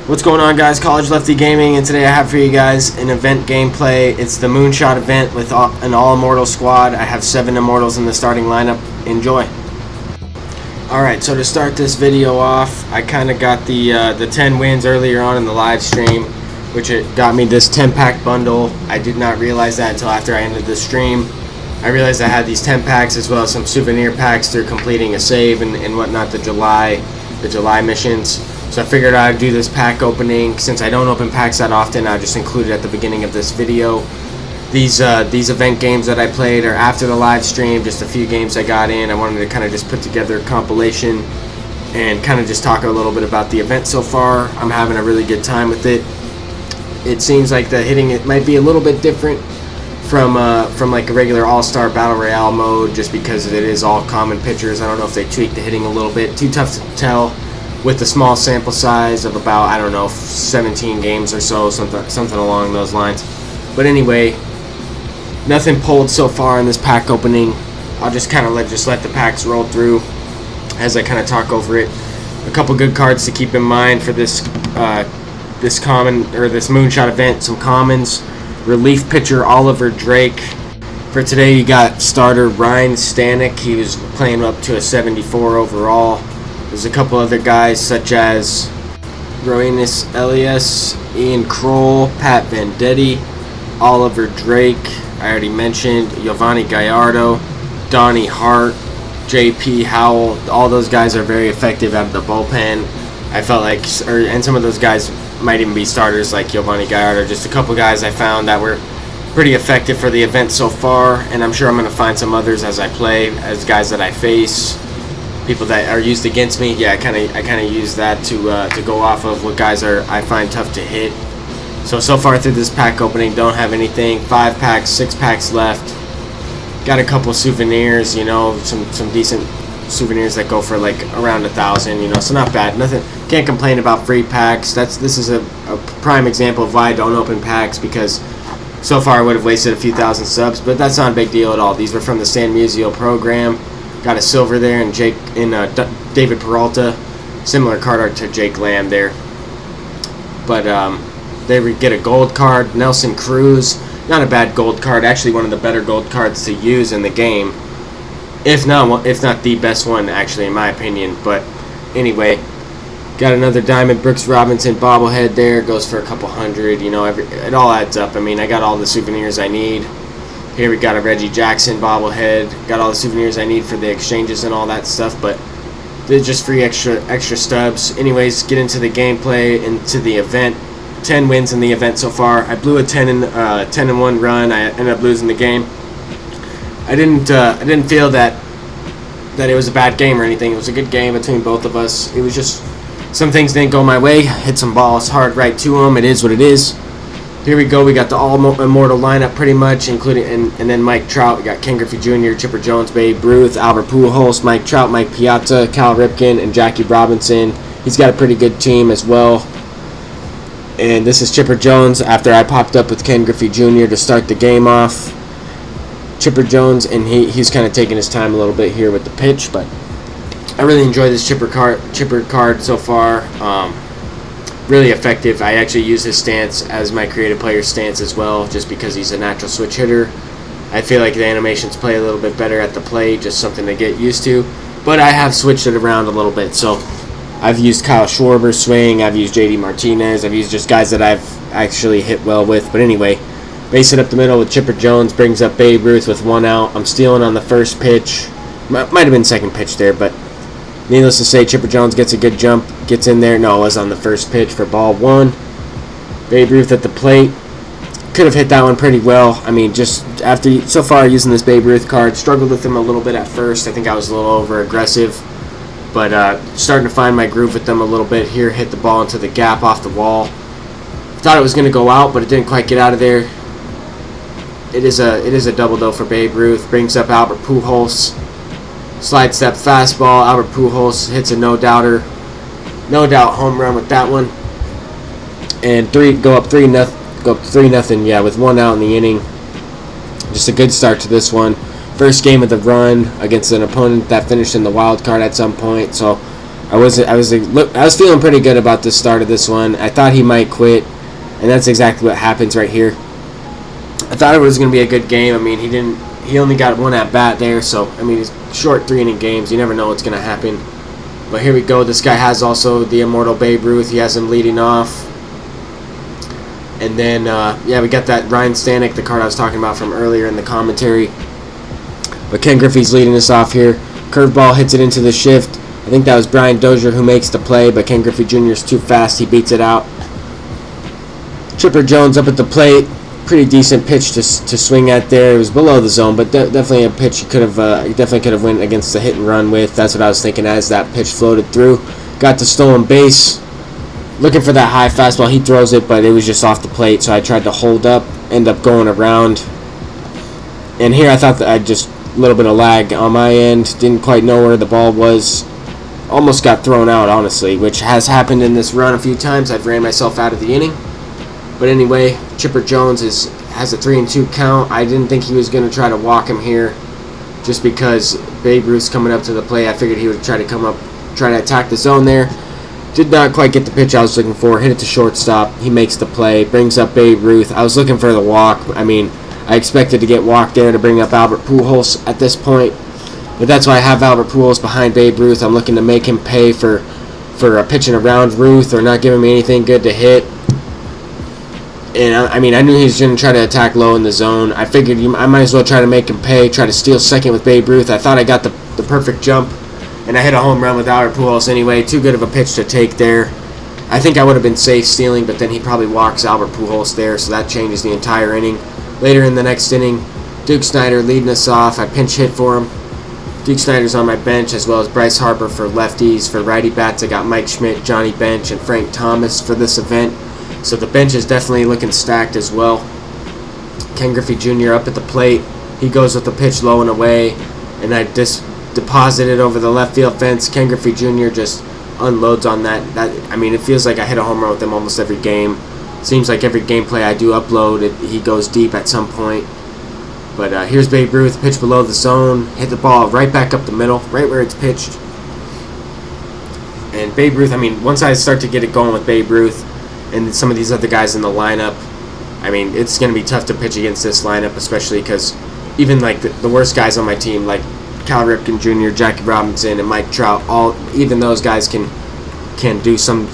What's going on, guys? College Lefty Gaming, and today I have for you guys an event gameplay. It's the Moonshot event with an all-Immortals squad. I have 7 Immortals in the starting lineup. Enjoy. Alright, so to start this video off, I kind of got the 10 wins earlier on in the live stream, which it got me this 10-pack bundle. I did not realize that until after I ended the stream. I realized I had these 10 packs as well as some souvenir packs through completing a save and whatnot, the July missions. So I figured I'd do this pack opening. Since I don't open packs that often, I just included at the beginning of this video. These event games that I played are after the live stream, just a few games I got in. I wanted to kind of just put together a compilation and kind of just talk a little bit about the event so far. I'm having a really good time with it. It seems like the hitting it might be a little bit different from like a regular all-star battle royale mode, just because it is all common pitchers. I don't know if they tweaked the hitting a little bit. Too tough to tell with the small sample size of about, I don't know, 17 games or so, something along those lines. But anyway, nothing pulled so far in this pack opening. I'll just kind of let the packs roll through as I kind of talk over it. A couple good cards to keep in mind for this this Moonshot event. Some commons: relief pitcher Oliver Drake. For today, you got starter Ryan Stanek. He was playing up to a 74 overall. There's a couple other guys such as Roenis Elias, Ian Kroll, Pat Vendetti, Oliver Drake, I already mentioned, Giovanni Gallardo, Donnie Hart, JP Howell. All those guys are very effective out of the bullpen. I felt like, and some of those guys might even be starters like Giovanni Gallardo. Just a couple guys I found that were pretty effective for the event so far, and I'm sure I'm going to find some others as I play, as guys that I face. People that are used against me, yeah, I kind of use that to go off of what guys I find tough to hit. So far through this pack opening, don't have anything. 5 packs, 6 packs left. Got a couple souvenirs, you know, some decent souvenirs that go for like around 1,000, you know, so not bad. Nothing. Can't complain about free packs. This is a prime example of why I don't open packs, because so far I would have wasted a few thousand subs, but that's not a big deal at all. These were from the San Musial program. Got a silver there, and David Peralta, similar card art to Jake Lamb there. But they would get a gold card. Nelson Cruz, not a bad gold card. Actually, one of the better gold cards to use in the game, if not the best one, actually, in my opinion. But anyway, got another Diamond Brooks Robinson bobblehead there. Goes for a couple hundred. You know, it all adds up. I mean, I got all the souvenirs I need. Here we got a Reggie Jackson bobblehead. Got all the souvenirs I need for the exchanges and all that stuff, but they're just free extra stubs. Anyways, get into the gameplay, into the event. 10 wins in the event so far. I blew a 10-1 run. I ended up losing the game. I didn't feel that it was a bad game or anything. It was a good game between both of us. It was just some things didn't go my way. Hit some balls hard right to them. It is what it is. Here we go. We got the all-immortal lineup pretty much, including and then Mike Trout. We got Ken Griffey Jr., Chipper Jones, Babe Ruth, Albert Pujols, Mike Trout, Mike Piazza, Cal Ripken, and Jackie Robinson. He's got a pretty good team as well. And this is Chipper Jones after I popped up with Ken Griffey Jr. to start the game off. Chipper Jones, and he's kind of taking his time a little bit here with the pitch, but I really enjoy this Chipper card so far. Really effective. I actually use his stance as my creative player stance as well, just because he's a natural switch hitter. I feel like the animations play a little bit better at the plate, just something to get used to. But I have switched it around a little bit. So I've used Kyle Schwarber's swing, I've used JD Martinez, I've used just guys that I've actually hit well with. But anyway, base it up the middle with Chipper Jones, brings up Babe Ruth with 1 out. I'm stealing on the first pitch. Might have been second pitch there, but needless to say, Chipper Jones gets a good jump, gets in there. No, it was on the first pitch for ball 1. Babe Ruth at the plate. Could have hit that one pretty well. I mean, just after so far using this Babe Ruth card, struggled with him a little bit at first. I think I was a little over aggressive, but starting to find my groove with them a little bit here. Hit the ball into the gap off the wall. Thought it was going to go out, but it didn't quite get out of there. It is a double though for Babe Ruth. Brings up Albert Pujols. Slide step fastball. Albert Pujols hits a no doubt home run with that one. And go up 3-0. Yeah, with 1 out in the inning. Just a good start to this one. First game of the run against an opponent that finished in the wild card at some point. So I was feeling pretty good about the start of this one. I thought he might quit, and that's exactly what happens right here. I thought it was going to be a good game. I mean, he only got one at bat there, so I mean, it's short 3-inning games. You never know what's going to happen. But here we go. This guy has also the immortal Babe Ruth. He has him leading off. And then, yeah, we got that Ryan Stanek, the card I was talking about from earlier in the commentary. But Ken Griffey's leading us off here. Curveball hits it into the shift. I think that was Brian Dozier who makes the play, but Ken Griffey Jr. is too fast. He beats it out. Chipper Jones up at the plate. Pretty decent pitch to swing at there. It was below the zone, but definitely a pitch he definitely could have went against the hit and run with. That's what I was thinking as that pitch floated through. Got the stolen base. Looking for that high fastball. He throws it, but it was just off the plate, so I tried to hold up, end up going around. And here I thought that I just a little bit of lag on my end. Didn't quite know where the ball was. Almost got thrown out, honestly, which has happened in this run a few times. I've ran myself out of the inning. But anyway, Chipper Jones has a 3-2 count. I didn't think he was going to try to walk him here just because Babe Ruth's coming up to the plate. I figured he would try to attack the zone there. Did not quite get the pitch I was looking for. Hit it to shortstop. He makes the play. Brings up Babe Ruth. I was looking for the walk. I mean, I expected to get walked there to bring up Albert Pujols at this point. But that's why I have Albert Pujols behind Babe Ruth. I'm looking to make him pay for pitching around Ruth or not giving me anything good to hit. And I mean, I knew he was going to try to attack low in the zone. I figured I might as well try to make him pay, try to steal second with Babe Ruth. I thought I got the perfect jump, and I hit a home run with Albert Pujols anyway. Too good of a pitch to take there. I think I would have been safe stealing, but then he probably walks Albert Pujols there, so that changes the entire inning. Later in the next inning, Duke Snider leading us off. I pinch hit for him. Duke Snider's on my bench, as well as Bryce Harper for lefties. For righty bats, I got Mike Schmidt, Johnny Bench, and Frank Thomas for this event. So the bench is definitely looking stacked as well. Ken Griffey Jr. up at the plate. He goes with the pitch low and away, and I just deposit it over the left field fence. Ken Griffey Jr. just unloads on that. I mean, it feels like I hit a home run with him almost every game. Seems like every gameplay I do upload, he goes deep at some point. But here's Babe Ruth, pitch below the zone, hit the ball right back up the middle, right where it's pitched. And Babe Ruth, I mean, once I start to get it going with Babe Ruth and some of these other guys in the lineup, I mean, it's going to be tough to pitch against this lineup, especially because even like the worst guys on my team, like Cal Ripken Jr., Jackie Robinson, and Mike Trout, even those guys can do some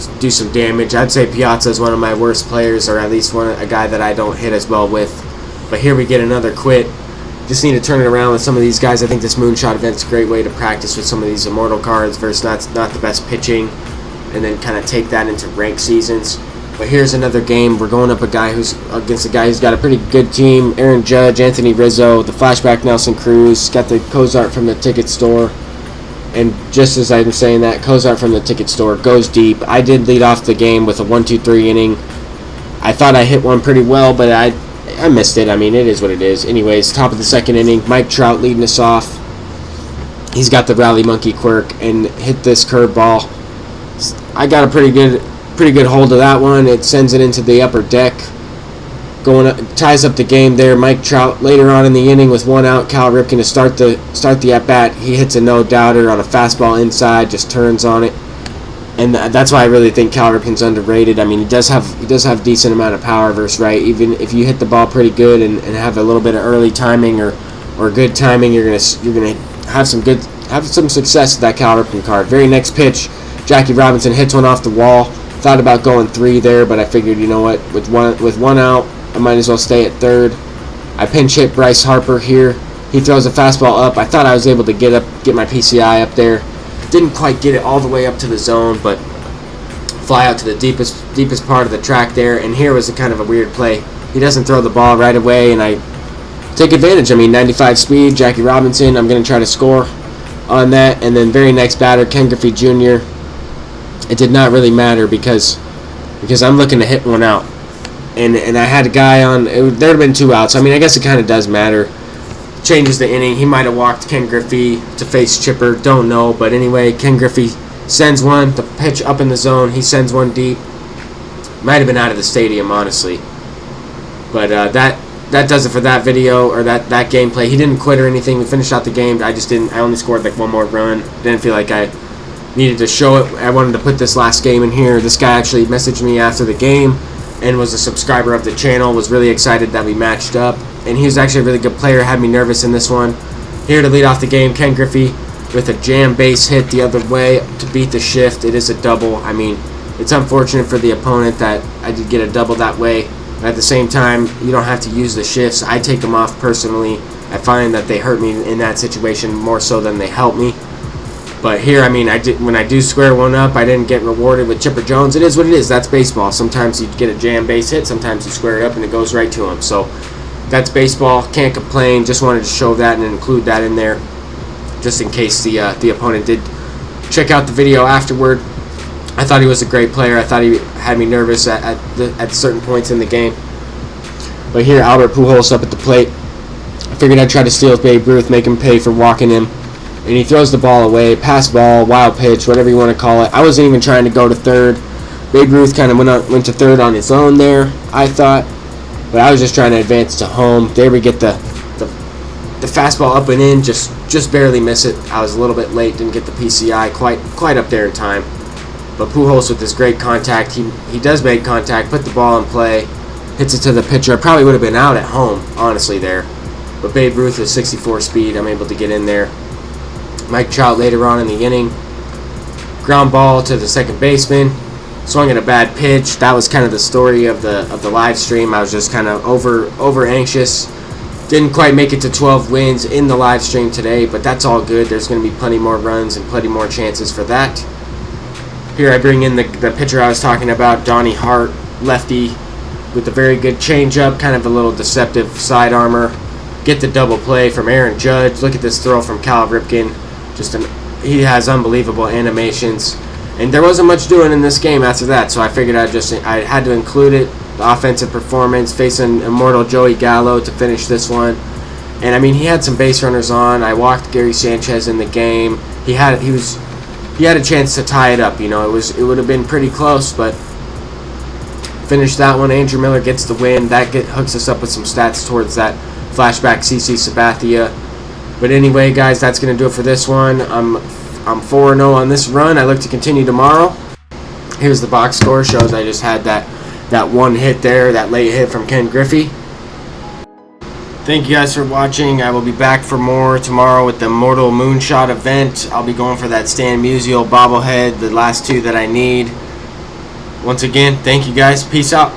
damage. I'd say Piazza is one of my worst players, or at least a guy that I don't hit as well with. But here we get another quit. Just need to turn it around with some of these guys. I think this Moonshot event's a great way to practice with some of these Immortal cards versus not the best pitching, and then kind of take that into ranked seasons. But here's another game. We're going up against a guy who's got a pretty good team. Aaron Judge, Anthony Rizzo, the flashback Nelson Cruz, got the Cozart from the ticket store. And just as I'm saying that, Cozart from the ticket store goes deep. I did lead off the game with a 1-2-3 inning. I thought I hit one pretty well, but I missed it. I mean, it is what it is. Anyways, top of the second inning, Mike Trout leading us off. He's got the rally monkey quirk and hit this curveball. I got a pretty good hold of that one. It sends it into the upper deck. Ties up the game there. Mike Trout later on in the inning with one out. Cal Ripken to start the at bat. He hits a no-doubter on a fastball inside, just turns on it. And that's why I really think Cal Ripken's underrated. I mean, he does have decent amount of power versus right. Even if you hit the ball pretty good and have a little bit of early timing or good timing, you're gonna have some success with that Cal Ripken card. Very next pitch, Jackie Robinson hits one off the wall. Thought about going 3 there, but I figured, you know what, with one out, I might as well stay at third. I pinch hit Bryce Harper here. He throws a fastball up. I thought I was able to get my PCI up there. Didn't quite get it all the way up to the zone, but fly out to the deepest part of the track there. And here was a kind of a weird play. He doesn't throw the ball right away, and I take advantage. I mean, 95 speed, Jackie Robinson. I'm going to try to score on that. And then very next batter, Ken Griffey Jr. It did not really matter because I'm looking to hit one out. And I had a guy on. There would have been 2 outs. I mean, I guess it kind of does matter. Changes the inning. He might have walked Ken Griffey to face Chipper. Don't know. But anyway, Ken Griffey sends one. The pitch up in the zone. He sends one deep. Might have been out of the stadium, honestly. But that does it for that video, or that gameplay. He didn't quit or anything. We finished out the game. I only scored like one more run. Didn't feel like I needed to show it. I wanted to put this last game in here. This guy actually messaged me after the game and was a subscriber of the channel, was really excited that we matched up, and he was actually a really good player, had me nervous in this one. Here to lead off the game, Ken Griffey with a jam base hit the other way to beat the shift. It is a double. I mean, it's unfortunate for the opponent that I did get a double that way, but at the same time, you don't have to use the shifts. I take them off personally. I find that they hurt me in that situation more so than they help me. But here, I mean, when I do square one up, I didn't get rewarded with Chipper Jones. It is what it is. That's baseball. Sometimes you get a jam base hit. Sometimes you square it up and it goes right to him. So that's baseball. Can't complain. Just wanted to show that and include that in there, just in case the opponent did check out the video afterward. I thought he was a great player. I thought he had me nervous at certain points in the game. But here, Albert Pujols up at the plate. I figured I'd try to steal Babe Ruth, make him pay for walking him. And he throws the ball away, pass ball, wild pitch, whatever you want to call it. I wasn't even trying to go to third. Babe Ruth kind of went to third on his own there, I thought. But I was just trying to advance to home. There we get the fastball up and in, just barely miss it. I was a little bit late, didn't get the PCI quite up there in time. But Pujols with his great contact, he does make contact, put the ball in play, hits it to the pitcher. I probably would have been out at home, honestly, there. But Babe Ruth with 64 speed, I'm able to get in there. Mike Trout later on in the inning, ground ball to the second baseman, swung at a bad pitch. That was kind of the story of the live stream. I was just kind of over anxious. Didn't quite make it to 12 wins in the live stream today, but that's all good. There's going to be plenty more runs and plenty more chances for that. Here I bring in the pitcher I was talking about, Donnie Hart, lefty, with a very good changeup, kind of a little deceptive side armor. Get the double play from Aaron Judge. Look at this throw from Cal Ripken. He has unbelievable animations, and there wasn't much doing in this game after that, so I figured I had to include it. The offensive performance, facing Immortal Joey Gallo to finish this one, and I mean, he had some base runners on. I walked Gary Sanchez in the game. He had a chance to tie it up. You know, it would have been pretty close, but finished that one. Andrew Miller gets the win. That hooks us up with some stats towards that flashback CC Sabathia. But anyway, guys, that's going to do it for this one. I'm 4-0 on this run. I look to continue tomorrow. Here's the box score. Shows I just had that one hit there, that late hit from Ken Griffey. Thank you guys for watching. I will be back for more tomorrow with the Immortal Moonshot event. I'll be going for that Stan Musial bobblehead, the last two that I need. Once again, thank you guys. Peace out.